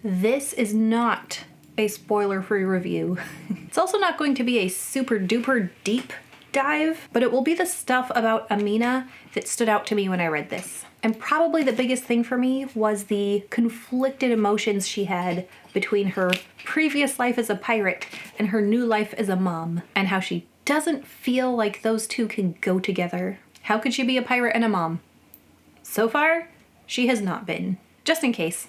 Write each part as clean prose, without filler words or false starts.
This is not a spoiler-free review. It's also not going to be a super duper deep dive, but it will be the stuff about Amina that stood out to me when I read this. And probably the biggest thing for me was the conflicted emotions she had between her previous life as a pirate and her new life as a mom, and how she doesn't feel like those two can go together. How could she be a pirate and a mom? So far, she has not been. Just in case,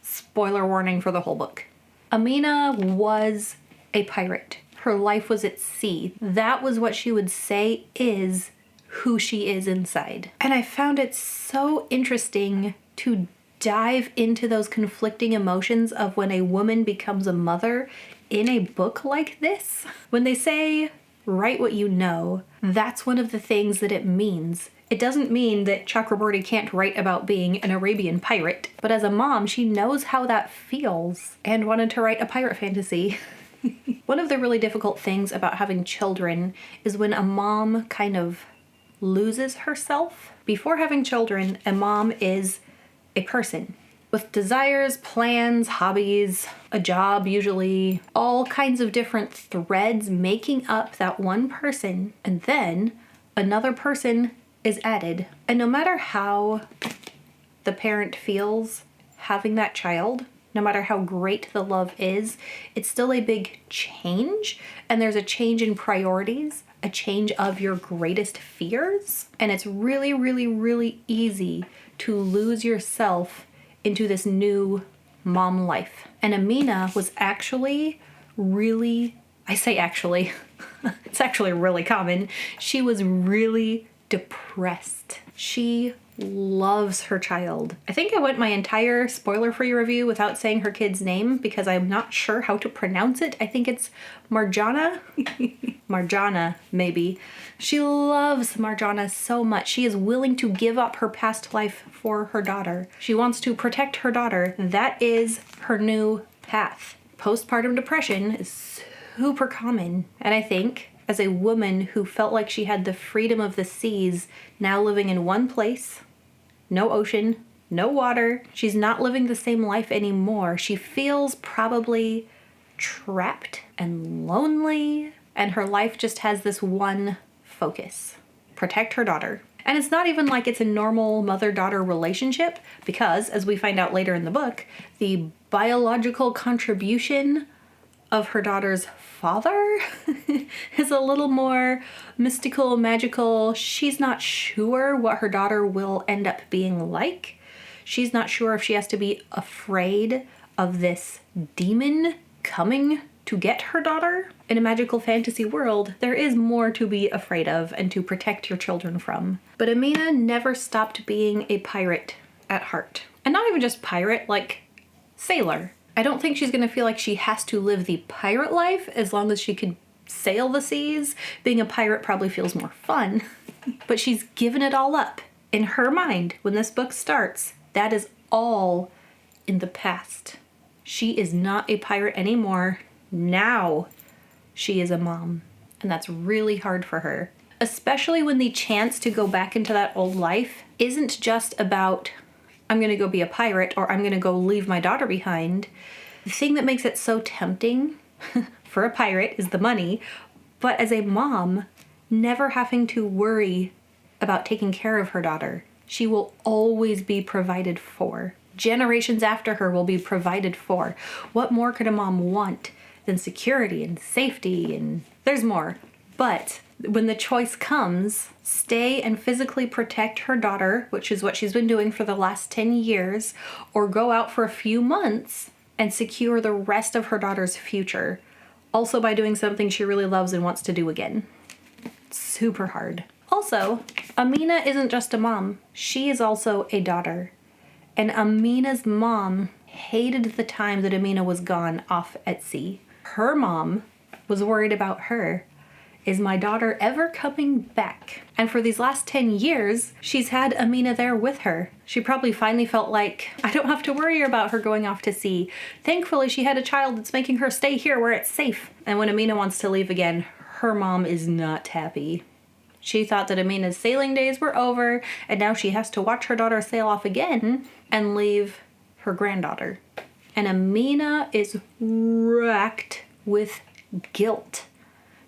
spoiler warning for the whole book. Amina was a pirate. Her life was at sea. That was what she would say is who she is inside. And I found it so interesting to dive into those conflicting emotions of when a woman becomes a mother in a book like this. When they say, write what you know, that's one of the things that it means. It doesn't mean that Chakraborty can't write about being an Arabian pirate, but as a mom, she knows how that feels and wanted to write a pirate fantasy. One of the really difficult things about having children is when a mom kind of loses herself. Before having children, a mom is a person with desires, plans, hobbies, a job usually, all kinds of different threads making up that one person, and then another person is added. And no matter how the parent feels having that child, no matter how great the love is, it's still a big change, and there's a change in priorities, a change of your greatest fears, and it's really, really, really easy to lose yourself into this new mom life. And Amina was actually really, I say actually, it's actually really common, she was really depressed. She loves her child. I think I went my entire spoiler-free review without saying her kid's name because I'm not sure how to pronounce it. I think it's Marjana. Marjana, maybe. She loves Marjana so much. She is willing to give up her past life for her daughter. She wants to protect her daughter. That is her new path. Postpartum depression is super common, and I think as a woman who felt like she had the freedom of the seas, now living in one place, no ocean, no water, she's not living the same life anymore. She feels probably trapped and lonely, and her life just has this one focus: protect her daughter. And it's not even like it's a normal mother-daughter relationship, because, as we find out later in the book, the biological contribution of her daughter's father is a little more mystical, magical. She's not sure what her daughter will end up being like. She's not sure if she has to be afraid of this demon coming to get her daughter. In a magical fantasy world, there is more to be afraid of and to protect your children from. But Amina never stopped being a pirate at heart. And not even just pirate, like sailor. I don't think she's going to feel like she has to live the pirate life as long as she could sail the seas. Being a pirate probably feels more fun, but she's given it all up. In her mind, when this book starts, that is all in the past. She is not a pirate anymore. Now she is a mom, and that's really hard for her. Especially when the chance to go back into that old life isn't just about, I'm going to go be a pirate, or I'm going to go leave my daughter behind. The thing that makes it so tempting for a pirate is the money, but as a mom, never having to worry about taking care of her daughter. She will always be provided for. Generations after her will be provided for. What more could a mom want than security and safety? And there's more. But when the choice comes, stay and physically protect her daughter, which is what she's been doing for the last 10 years, or go out for a few months and secure the rest of her daughter's future, also by doing something she really loves and wants to do again. Super hard. Also, Amina isn't just a mom. She is also a daughter. And Amina's mom hated the time that Amina was gone off at sea. Her mom was worried about her. Is my daughter ever coming back? And for these last 10 years, she's had Amina there with her. She probably finally felt like, I don't have to worry about her going off to sea. Thankfully, she had a child that's making her stay here where it's safe. And when Amina wants to leave again, her mom is not happy. She thought that Amina's sailing days were over, and now she has to watch her daughter sail off again and leave her granddaughter. And Amina is racked with guilt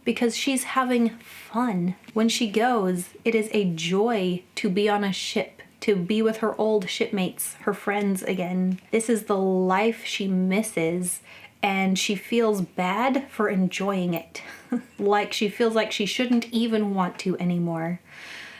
because she's having fun. When she goes, it is a joy to be on a ship, to be with her old shipmates, her friends again. This is the life she misses, and she feels bad for enjoying it. Like she feels like she shouldn't even want to anymore.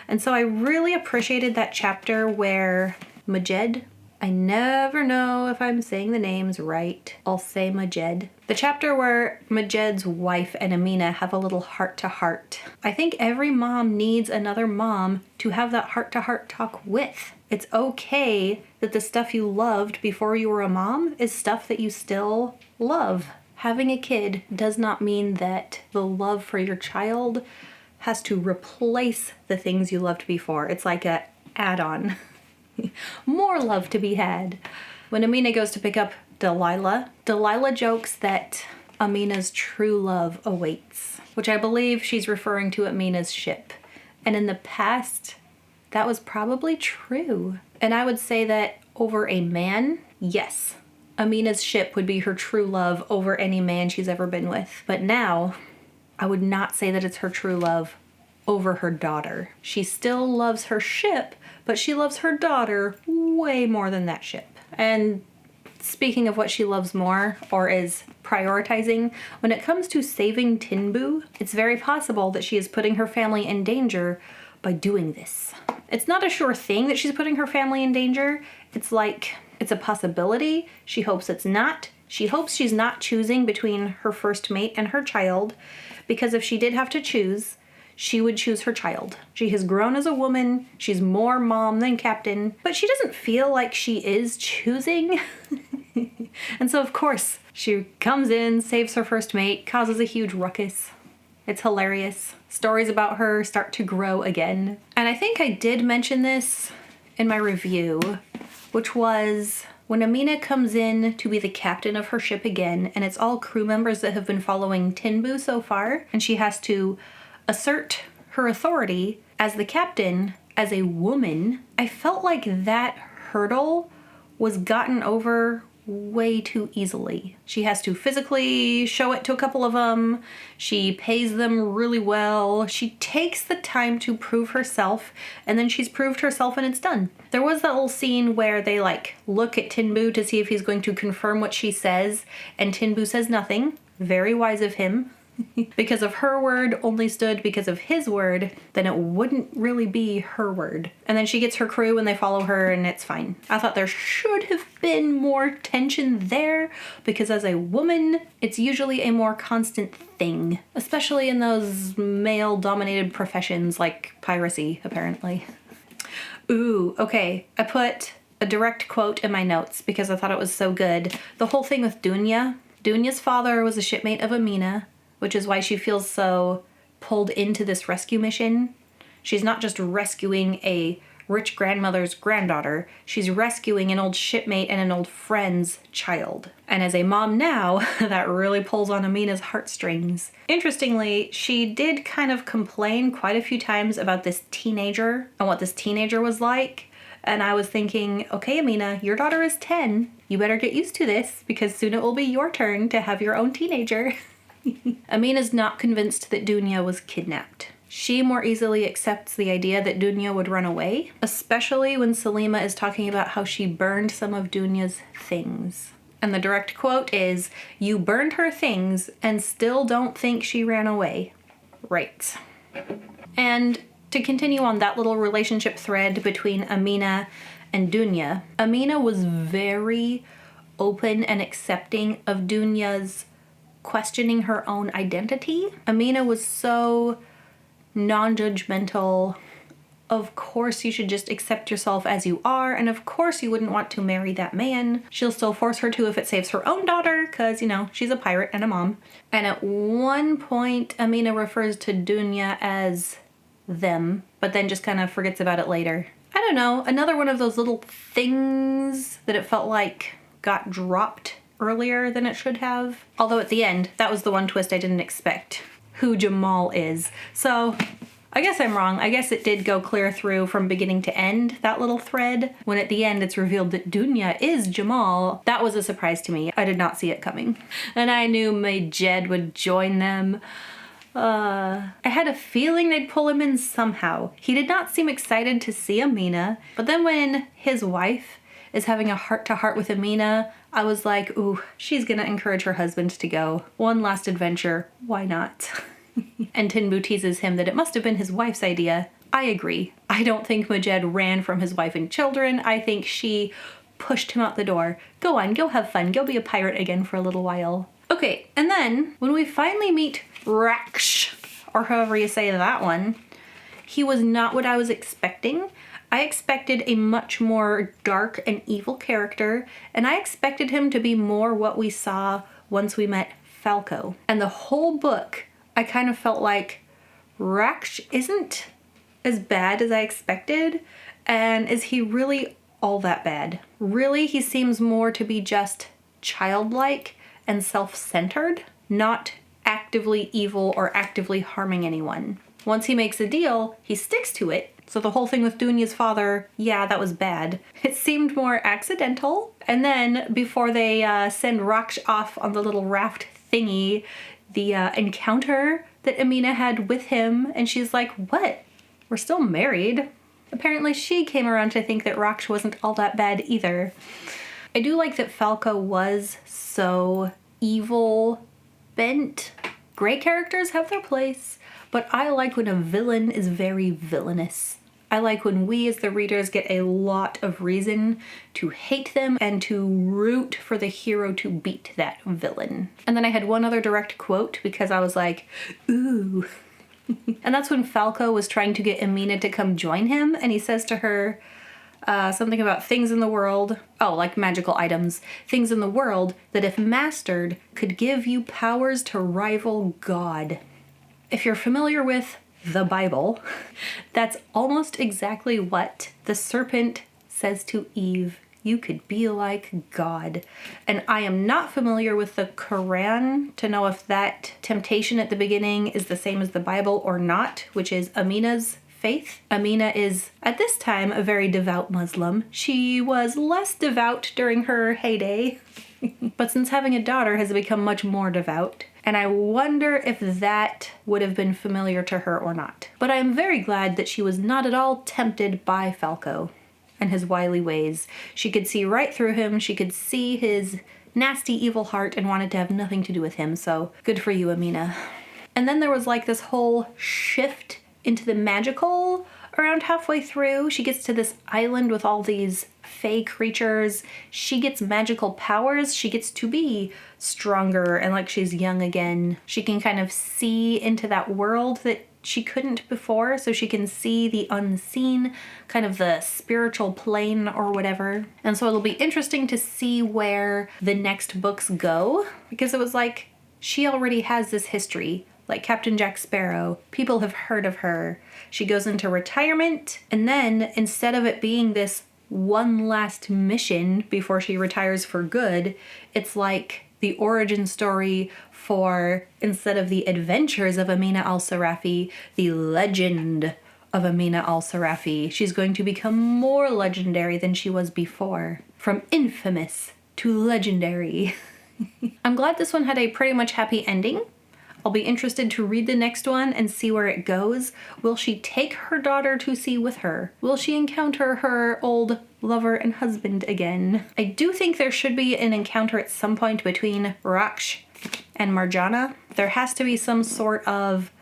And so I really appreciated that chapter where Majed, I never know if I'm saying the names right. I'll say Majed. The chapter where Majed's wife and Amina have a little heart-to-heart. I think every mom needs another mom to have that heart-to-heart talk with. It's okay that the stuff you loved before you were a mom is stuff that you still love. Having a kid does not mean that the love for your child has to replace the things you loved before. It's like a add-on. More love to be had. When Amina goes to pick up Delilah jokes that Amina's true love awaits, which I believe she's referring to Amina's ship. And in the past, that was probably true. And I would say that over a man, yes, Amina's ship would be her true love over any man she's ever been with. But now, I would not say that it's her true love over her daughter. She still loves her ship, but she loves her daughter way more than that ship. And speaking of what she loves more, or is prioritizing, when it comes to saving Tinbu, it's very possible that she is putting her family in danger by doing this. It's not a sure thing that she's putting her family in danger. It's like, it's a possibility. She hopes it's not. She hopes she's not choosing between her first mate and her child, because if she did have to choose, she would choose her child. She has grown as a woman. She's more mom than captain, but she doesn't feel like she is choosing. And so, of course, she comes in, saves her first mate, causes a huge ruckus. It's hilarious. Stories about her start to grow again. And I think I did mention this in my review, which was when Amina comes in to be the captain of her ship again, and it's all crew members that have been following Tinbu so far, and she has to assert her authority as the captain, as a woman. I felt like that hurdle was gotten over way too easily. She has to physically show it to a couple of them. She pays them really well. She takes the time to prove herself, and then she's proved herself and it's done. There was that little scene where they look at Tinbu to see if he's going to confirm what she says, and Tinbu says nothing. Very wise of him. Because if her word only stood because of his word, then it wouldn't really be her word. And then she gets her crew and they follow her and it's fine. I thought there should have been more tension there, because as a woman, it's usually a more constant thing, especially in those male-dominated professions like piracy, apparently. Ooh, okay. I put a direct quote in my notes because I thought it was so good. The whole thing with Dunya. Dunya's father was a shipmate of Amina, which is why she feels so pulled into this rescue mission. She's not just rescuing a rich grandmother's granddaughter, she's rescuing an old shipmate and an old friend's child. And as a mom now, that really pulls on Amina's heartstrings. Interestingly, she did kind of complain quite a few times about this teenager and what this teenager was like. And I was thinking, okay, Amina, your daughter is 10. You better get used to this, because soon it will be your turn to have your own teenager. Amina's not convinced that Dunya was kidnapped. She more easily accepts the idea that Dunya would run away, especially when Salima is talking about how she burned some of Dunya's things. And the direct quote is, "You burned her things and still don't think she ran away." Right. And to continue on that little relationship thread between Amina and Dunya, Amina was very open and accepting of Dunya's questioning her own identity. Amina was so non-judgmental. Of course you should just accept yourself as you are, and of course you wouldn't want to marry that man. She'll still force her to if it saves her own daughter, because, you know, she's a pirate and a mom. And at one point, Amina refers to Dunya as them, but then just kind of forgets about it later. I don't know, another one of those little things that it felt like got dropped earlier than it should have. Although at the end, that was the one twist I didn't expect. Who Jamal is. So I guess I'm wrong. I guess it did go clear through from beginning to end, that little thread. When at the end it's revealed that Dunya is Jamal, that was a surprise to me. I did not see it coming. And I knew Majed would join them. I had a feeling they'd pull him in somehow. He did not seem excited to see Amina, but then when his wife is having a heart-to-heart with Amina, I was like, ooh, she's gonna encourage her husband to go. One last adventure, why not? And Tinbu teases him that it must have been his wife's idea. I agree. I don't think Majed ran from his wife and children. I think she pushed him out the door. Go on, go have fun, go be a pirate again for a little while. Okay, and then when we finally meet Raksh, or however you say that one, he was not what I was expecting. I expected a much more dark and evil character, and I expected him to be more what we saw once we met Falco. And the whole book, I kind of felt like Raksh isn't as bad as I expected, and is he really all that bad? Really, he seems more to be just childlike and self-centered, not actively evil or actively harming anyone. Once he makes a deal, he sticks to it. So the whole thing with Dunya's father, yeah, that was bad. It seemed more accidental. And then before they send Raksh off on the little raft thingy, the encounter that Amina had with him, and she's like, what? We're still married. Apparently she came around to think that Raksh wasn't all that bad either. I do like that Falco was so evil bent. Great characters have their place, but I like when a villain is very villainous. I like when we as the readers get a lot of reason to hate them and to root for the hero to beat that villain. And then I had one other direct quote because I was like, ooh. And that's when Falco was trying to get Amina to come join him, and he says to her something about things in the world, oh, like magical items, things in the world that if mastered could give you powers to rival God. If you're familiar with the Bible, that's almost exactly what the serpent says to Eve. You could be like God. And I am not familiar with the Quran to know if that temptation at the beginning is the same as the Bible or not, which is Amina's faith. Amina is, at this time, a very devout Muslim. She was less devout during her heyday, but since having a daughter has become much more devout. And I wonder if that would have been familiar to her or not. But I am very glad that she was not at all tempted by Falco and his wily ways. She could see right through him. She could see his nasty, evil heart and wanted to have nothing to do with him. So good for you, Amina. And then there was like this whole shift into the magical around halfway through. She gets to this island with all these fey creatures. She gets magical powers. She gets to be stronger and like she's young again. She can kind of see into that world that she couldn't before, so she can see the unseen, kind of the spiritual plane or whatever. And so it'll be interesting to see where the next books go, because it was like she already has this history. Like Captain Jack Sparrow, people have heard of her. She goes into retirement, and then instead of it being this one last mission before she retires for good, it's like the origin story for, instead of the adventures of Amina Al-Sirafi, the legend of Amina Al-Sirafi. She's going to become more legendary than she was before. From infamous to legendary. I'm glad this one had a pretty much happy ending. I'll be interested to read the next one and see where it goes. Will she take her daughter to sea with her? Will she encounter her old lover and husband again? I do think there should be an encounter at some point between Raksh and Marjana. There has to be some sort of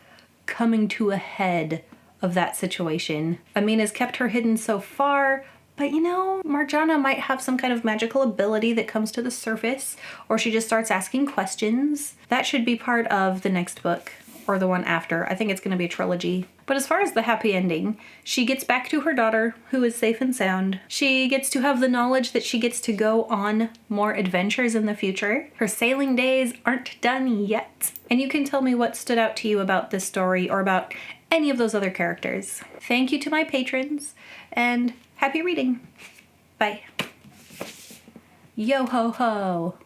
coming to a head of that situation. Amina's kept her hidden so far, but you know, Marjana might have some kind of magical ability that comes to the surface, or she just starts asking questions. That should be part of the next book, or the one after. I think it's going to be a trilogy. But as far as the happy ending, she gets back to her daughter, who is safe and sound. She gets to have the knowledge that she gets to go on more adventures in the future. Her sailing days aren't done yet. And you can tell me what stood out to you about this story, or about any of those other characters. Thank you to my patrons, and happy reading. Bye. Yo ho ho.